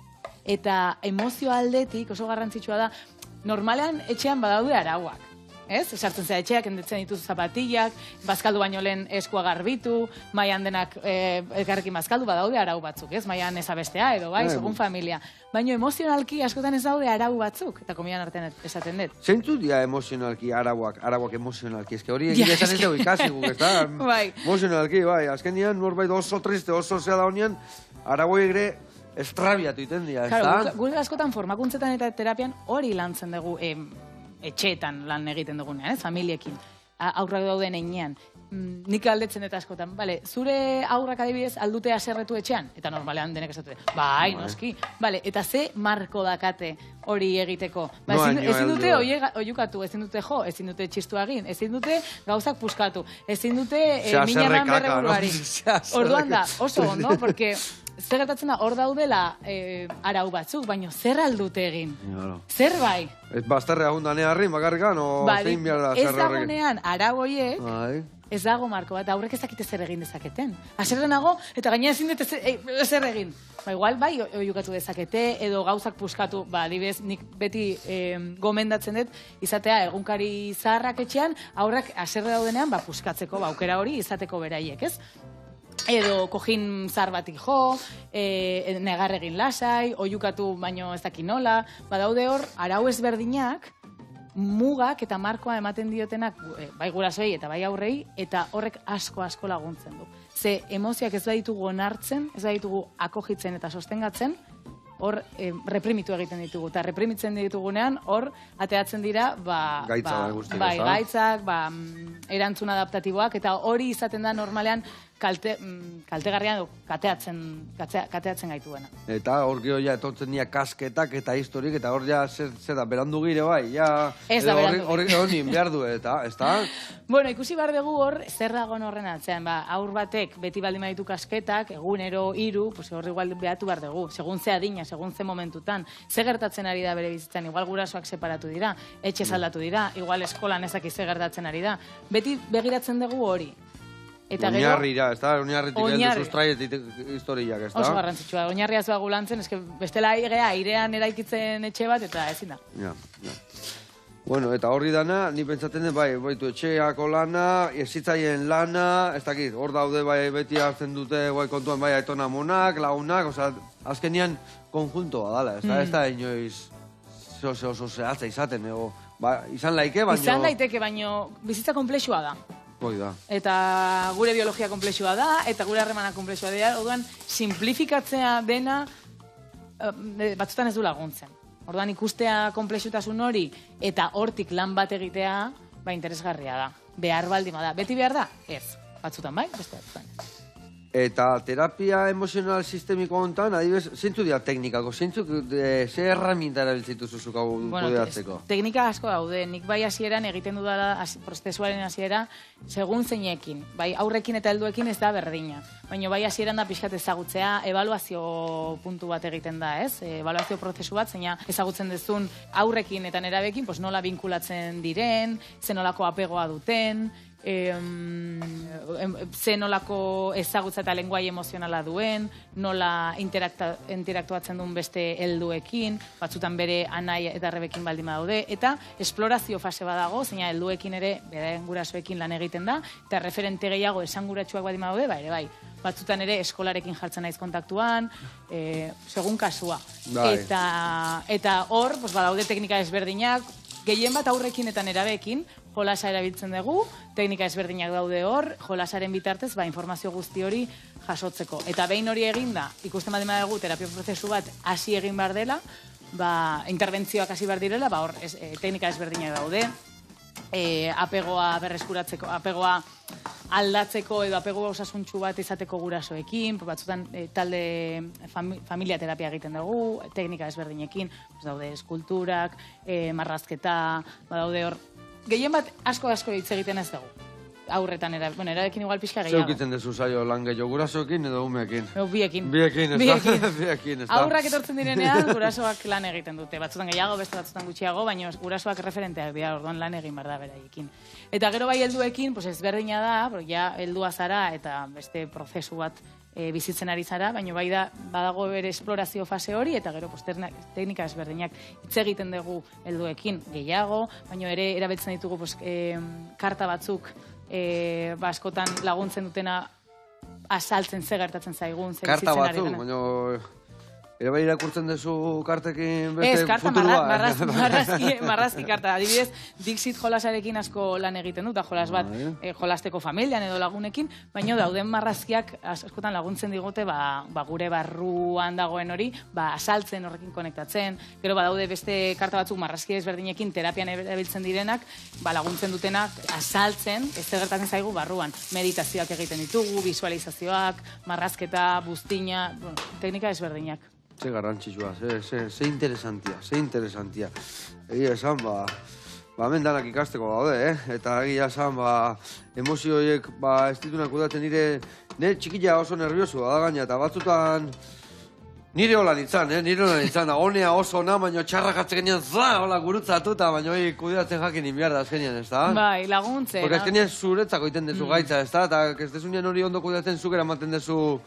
Eta emozio aldetik oso garrantzitsua da, normalean etxean badaude arauak. Ez? Sartzen zera etxeak, endetzen dituzu zapatillak, bazkaldu baino lehen eskua garbitu, maian denak elkarrekin bazkaldu, badaude arau batzuk, ez? Maian ezabestea edo, bai, segun familia. Baina emozionalki askotan ez daude arau batzuk, eta komian artean esaten dut. Zeintzu dira emozionalki arauak emozionalki, eske hori egia esan ez dugu ikasi guk, ez da? Emozionalki, bai, azken nian, norbait oso triste, oso zea da honian, arauek ere estrabiatu iten dira, ez da? Gure askotan formakuntzetan eta terapian hori lantzen dugu, etxeetan lan egiten dugunean, familiekin, aurrak dauden einean. Nik aldetzen eta askotan, zure aurrak adibidez aldute aserretu etxean, eta normalean denek esatu bai, noski, eta ze marko dakate hori egiteko. Ezin dute oiukatu, ezin dute jo, ezin dute txistu egin, ezin dute gauzak puskatu, ezin dute minarran berreburuari. Orduan da, oso ondo, porque zer gertatzen da, hor daudela arau batzuk, baina zer aldute egin? Zer bai? Bazterrea hundanean harrin, bakarrikan, o zein behar da zer horrekin? Ez dagoenean, arau horiek, ez dago marko bat, aurrek ezakite zer egin dezaketen. Aserrenago, eta gaina ezin dute zer egin. Igual, bai, oiukatu dezakete, edo gauzak puskatu, adibidez, nik beti gomendatzen dut, izatea egunkari zaharrak etxean, aurrak aserre daudenean, puskatzeko, aukera hori izateko beraiek, ez? Edo kojin zar batik jo, negar egin lasai, oiukatu baino ez daki nola, badaude hor, arau ezberdinak, mugak eta markoa ematen diotenak, bai gurasoei eta bai aurrei, eta horrek asko laguntzen du. Ze emozioak ez baditugu onartzen, ez baditugu akogitzen eta sostengatzen, hor reprimitu egiten ditugu. Eta reprimitzen ditugunean, hor ateatzen dira gaitzak, erantzun adaptatiboak, eta hori izaten da normalean kaltegarrian edo kateatzen gaituena. Eta hor gero ja etortzen dira kasketak eta historik, eta hor ja zer da, berandu gire bai, ja... Ez da berandu gire. Hor nien behar du, eta, ez da? Bueno, ikusi behar dugu hor, zer dagoen horren atzean, aur batek beti baldin baditu kasketak, egunero 3, hor igual behatu behar dugu, segun ze adina, segun ze momentutan, ze gertatzen ari da bere bizitzan, igual gurasoak separatu dira, etxe aldatu dira, igual eskolan ezak ze gertatzen ari da, beti begiratzen dugu hori. Oinarrira, ez da? Oinarritik heldu sustraietik historiak, ez da? Oso garrantzitsua, oinarriaz bagu lantzen, eske bestela airean eraikitzen etxe bat, eta ezin da. Ja. Bueno, eta horri dana, ni pentsatzen den, bai, baitu etxeako lana, ezitzaien lana, ez dakit, hor daude, bai, beti hartzen dute, bai, kontuan, bai, aitona monak, lagunak, oza, azkenian konjuntoa dala, ez da? Ez da, inoiz, oso zehatza izaten, ego, izan laike, baino... Izan laiteke, baino, bizitza komplexua da. Hoi da. Eta gure biologia komplexua da, eta gure harremana komplexua da, orduan, simplifikatzea dena batzutan ez du laguntzen. Orduan, ikustea komplexutasun hori eta hortik lan bat egitea, interesgarria da. Behar baldima da. Beti behar da? Ez. Batzutan bai, beste batzutan. Eta terapia emozional sistemiko hontan, adibidez, zeintzu dira teknikako? Zeintzuk, ze erraminta erabiltzitu zuzuk hau kudeatzeko? Teknika asko daude. Nik bai hasieran egiten dudala, prozesuaren hasiera, segun zeinekin. Bai aurrekin eta helduekin ez da berdina. Baina bai hasieran da pixkat ezagutzea, ebaluazio puntu bat egiten da, ez? Ebaluazio prozesu bat, zeina ezagutzen dezun aurrekin eta nerabekin, nola binkulatzen diren, zenolako apegoa duten, zenolako ezagutza eta lenguai emozionala duen, nola interaktuatzen duen beste helduekin, batzutan bere anai eta arrebekin baldin badaude, eta esplorazio fase badago, zeina helduekin ere, beren gurasoekin lan egiten da, eta referente gehiago esanguratsuak baldin badaude, ere bai. Batzutan ere eskolarekin jartzen naiz kontaktuan, segun kasua. Eta hor, badaude teknika ezberdinak, gehien bat aurrekin eta nerabeekin, jolasa erabiltzen dugu, teknika ezberdinak daude hor, jolasaren bitartez, informazio guzti hori jasotzeko. Eta behin hori eginda, ikusten baldin badugu terapia prozesu bat hasi egin behar dela, interbentzioak hasi behar direla, hor teknika ezberdinak daude, apegoa berreskuratzeko, apegoa aldatzeko edo apegoa osasuntsu bat izateko gurasoekin, batzutan talde familia terapia egiten dugu, teknika ezberdinekin, daude eskulturak, marrazketa, daude hor, gehien bat asko hitz egiten ez dugu. Aurretan, erabekin igual pixka gehiago. Zeukiten dezu zailo lan gehiago, gurasoekin edo umeekin? Biekin. Biekin, ez da? Aurrak etortzen direnean, gurasoak lan egiten dute. Batzutan gehiago, beste batzutan gutxiago, baina gurasoak referenteak dira, orduan lan egin behar da beraiekin. Eta gero bai helduekin, ezberdina da, ja heldua zara eta beste prozesu bat bizitzen ari zara, baina bai da, badago bere esplorazio fase hori, eta gero teknika ezberdinak hitz egiten dugu helduekin gehiago, baina ere erabiltzen ditugu karta batzuk askotan laguntzen dutena asaltzen ze gertatzen zaigun, ze bizitzen ari dena. Karta batzuk, baina ere bai irakurtzen duzu kartekin beste futurua. Ez, marrazki karta. Adibidez, Dixit jolasarekin asko lan egiten dut, jolas bat jolasteko familian edo lagunekin, baina dauden marrazkiak askotan laguntzen digute gure barruan dagoen hori, asaltzen horrekin konektatzen, gero badaude beste karta batzuk marrazki ezberdinekin terapian erabiltzen direnak, laguntzen dutenak asaltzen, ez gertatzen zaigu barruan. Meditazioak egiten ditugu, visualizazioak, marrazketa, buztina, teknika ezberdinak. Ze garrantzitsua, ze interesantia. Egia esan, hemen danak ikasteko daude, Eta egia esan, emozio horiek, ez ditunak kudatzen nire txikila oso nerviosua da gaina, eta batzutan nire hola nintzen, da honea oso ona, baina txarrak atzekenean hola gurutzatuta, baina hori kudeatzen jakin inbiar da azkenean, ez da? Bai, laguntzen. Porque azkenean zuretzako iten dezu gaitza, ez da? Eta ez dezunean hori ondo kudeatzen zukera ematen dezu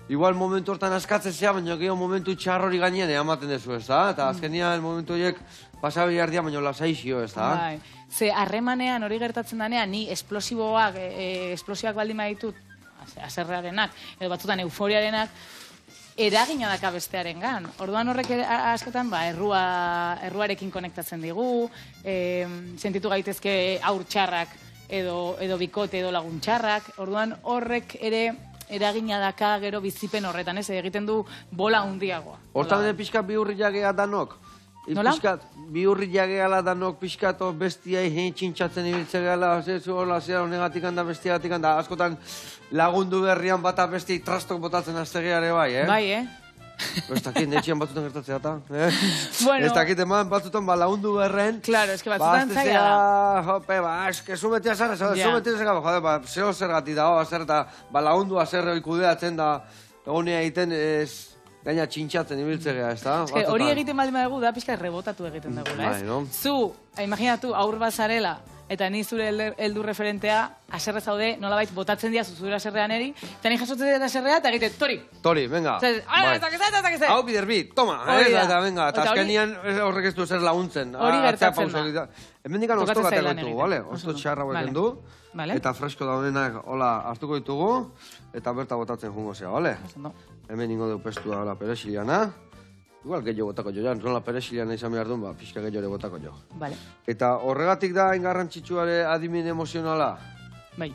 igual momentu hortan askatzen zea, baina gehiago momentu txar hori gainean ematen dezu, ez da? Eta azkenean momentu horiek pasabe jardia, baina lasaizio, ez da? Bai. Ze harremanean hori gertatzen danean, ni esplosioak baldin baditut, haserrearenak, edo batzutan euforiarenak, eragina daka bestearen gan. Orduan horrek askotan, erruarekin konektatzen digu, sentitu gaitezke aur txarrak, edo bikote, edo lagun txarrak, orduan horrek ere eragina daka gero bizipen horretan, egiten du bola hundiagoa. Hortan pixka bihurriak ega danok, Nola? Piskat, bi hurri jageala danok piskat, bestiai txintxatzen ibiltze gehala, hola, zera honegatik handa, bestiagatik handa, askotan lagundu berrian bata besti trastok botatzen aztegiare bai, Bai, Ez dakit, netxian batzutan gertatzea eta, Bueno. Ez dakit, eman batzutan lagundu berren. Claro, es que batzutan zaila da. Jope, eske zu betia zara, zu betia zara, jode, zeo zergati da, zer eta, lagundu zer kudeatzen da, egonea egiten, gaina txintxatzen ibiltze geha, ez da? Hori egiten baldin badugu da, pixka rebotatu egiten dugu, ez? Zu, imaginatu, aur bat zarela, eta ni zure heldu referentea, aserre zaude, nolabait botatzen dira zure aserrean eri, eta ni jasotzen dira aserrea, eta egite, tori! Tori, venga. Hau biderbi, toma! Eta venga, eta azkenian horrek ez du zer laguntzen. Hori gertatzen da. Hemen dikan oztoka tegoetu, bale? Ozto txarra hauek du, eta fresko da honenak, hola, hartuko ditugu, eta berta botatzen jungo zea, bale? Hemen ingo dugu pestua, hola, peresiliana. Igual gehiago botako jo, nola peresiliana izan behar duen, pixka gehiago botako jo. Vale. Eta horregatik da ingarrantzitsuare adimen emozionala? Bai.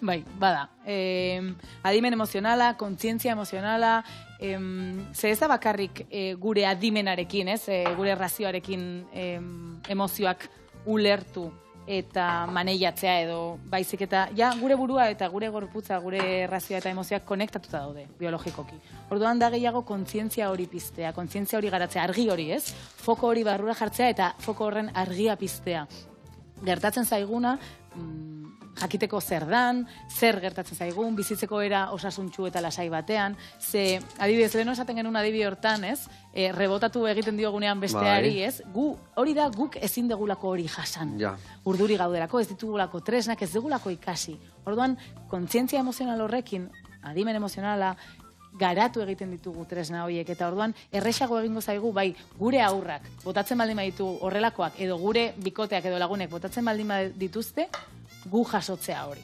Bai, bada. Adimen emozionala, kontzientzia emozionala, ze ez da bakarrik gure adimenarekin, ez? Gure razioarekin emozioak ulertu eta maneiatzea edo baizik eta ja gure burua eta gure gorputza, gure razioa eta emozioak konektatuta daude biologikoki. Orduan da gehiago kontzientzia hori piztea, kontzientzia hori garatzea, argi hori, ez? Foko hori barrura jartzea eta foko horren argia piztea. Gertatzen zaiguna, jakiteko zer dan, zer gertatzen zaigun, bizitzeko era osasuntsu eta lasai batean, ze adibidez, leheno esaten genuen adibide hortan, ez? Rebotatu egiten diogunean besteari, ez? Hori da guk ezin degulako hori jasan. Urduri gaudelako, ez ditugulako tresnak, ez degulako ikasi. Orduan, kontzientzia emozional horrekin, adimen emozionala, garatu egiten ditugu tresna horiek, eta orduan erresago egingo zaigu, bai, gure aurrak botatzen baldin baditugu horrelakoak, edo gure bikoteak edo lagunek botatzen baldin badituzte, gu jasotzea hori.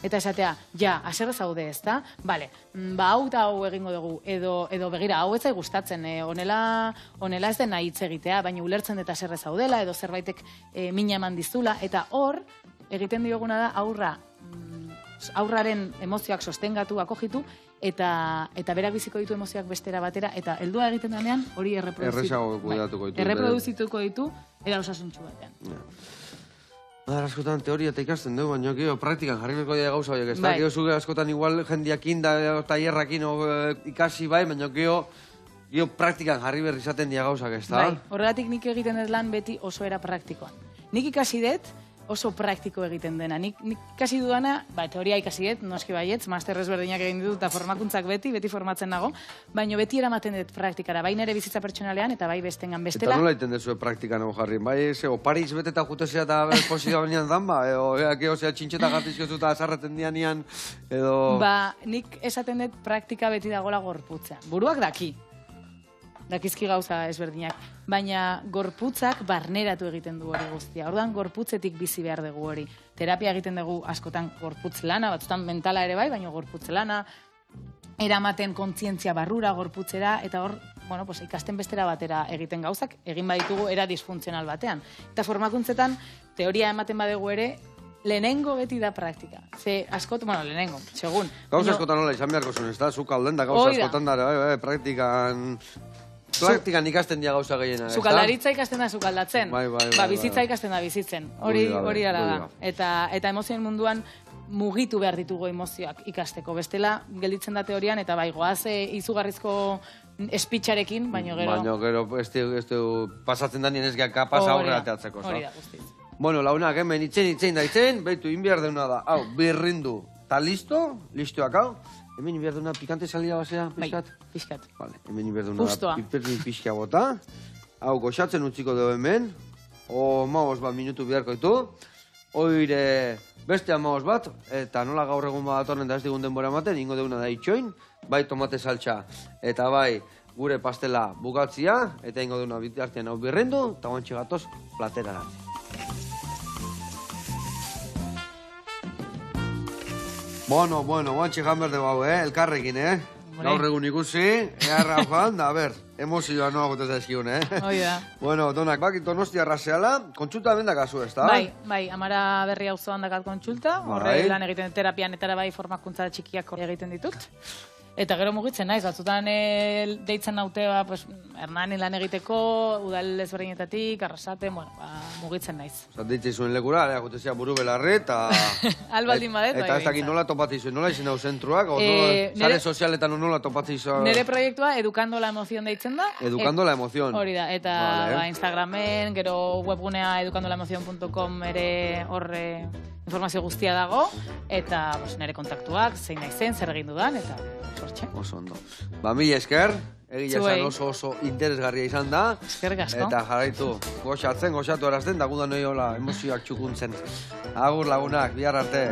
Eta esatea, aserre zaude, ez da? Bale, hau eta hau egingo dugu, edo begira, hau ez zai gustatzen, honela ez dena hitz egitea, baina ulertzen dut aserre zaudela, edo zerbaitek mina eman dizula, eta hor, egiten dioguna da aurraren emozioak sostengatu, akogitu, eta berak biziko ditu emozioak bestera batera, eta heldua egiten denean hori erreproduzituko ditu, era osasuntsu batean. Askotan teoria eta ikasten dugu, baina gero praktikan jarri berko dira gauza horiek, ez da? Gero zuge askotan igual jendiakin da taierrakin ikasi bai, baina gero praktikan jarri berri izaten dira gauzak, ez da? Bai, horregatik nik egiten ez lan beti oso era praktikoan. Nik ikasi dut oso praktiko egiten dena. Nik ikasi dudana, teoria ikasi dut, noski baietz, master ezberdinak egin ditut eta formakuntzak beti formatzen nago, baina beti eramaten dut praktikara, bai nere bizitza pertsonalean eta bai bestengan bestela. Eta nola iten dezu praktikan jarri? Bai, Paris beteta jutezea eta posizioa benian dan, edo txintxeta gartizko zuta azarraten dianian, edo... Nik esaten dut praktika beti dagoela gorputzean. Buruak dakizki gauza ezberdinak, baina gorputzak barneratu egiten du hori guztia. Orduan gorputzetik bizi behar dugu hori. Terapia egiten dugu askotan gorputz lana, batzutan mentala ere bai, baina gorputz lana, eramaten kontzientzia barrura gorputzera, eta hor, ikasten bestera batera egiten gauzak, egin baditugu era disfuntzional batean. Eta formakuntzetan, teoria ematen badegu ere, lehenengo beti da praktika. Ze askot, lehenengo, segun. Gauza askotan nola izan beharko zuen, ez da? Zuk alden da gauza askotan da, praktikan ikasten dira gauza gehiena, ez da? Sukaldaritza ikasten da sukaldatzen. Bizitza ikasten da bizitzen. Hori ala da. Eta emozioen munduan mugitu behar ditugu emozioak ikasteko. Bestela, gelditzen da teorian, eta goaz izugarrizko espitxarekin, baino gero... Baino gero, ez du pasatzen da nien ez geha kapaz aurre ateatzeko. Hori da, guztiz. Bueno, launak, hemen itzen da, behitu, inbiar deuna da. Hau, birrindu. Ta listoak hau. Hemen inbiar deuna pikante salida basea, pixkat? Bai, pixkat. Vale, hemen inbiar deuna piperni pixka bota. Hau, goxatzen utziko dugu hemen. Maoz bat minutu biharko ditu. Oire, beste amaoz bat, eta nola gaur egun bat atorren da ez digun denbora ematen, ingo deuna da itxoin, bai tomate saltxa, eta bai gure pastela bukatzia, eta ingo deuna bitartean hau birrendu, eta guantxe gatoz platera. Bueno, guantxe jan berde bau, elkarrekin, Gaur egun ikusi, eharra joan, da, emozioa noa gotez da eskiun, Oida. Bueno, donak, bakit donostia raseala, kontsulta bendak azu, ez da? Bai, amara berri hau zoan dakat kontsulta, horre lan egiten terapian eta bai formakuntza txikiak egiten ditut. Eta gero mugitzen naiz, batzutan deitzen naute, pues, Hernanin lan egiteko, udal ezberdinetatik, Arrasate, bueno, mugitzen naiz. Deitzen zuen lekura, gutezia buru belarri, eta... Albaldin badet, Eta ez dakit nola topatzen zuen, nola izan hau zentruak, sare sozialetan nola topatzen zuen... Nire proiektua Educando la Emoción deitzen da. Educando la Emoción. Hori da, eta Instagramen, gero webgunea edukandolaemoción.com ere horre informazio guztia dago, eta nire kontaktuak, zein naizen, zer egin dudan, eta sortxe. Oso ondo. Mila esker, egia esan oso interesgarria izan da. Eskerrik asko. Eta jarraitu, goxatu erazten, da gudan noi hola emozioak txukuntzen. Agur lagunak, bihar arte.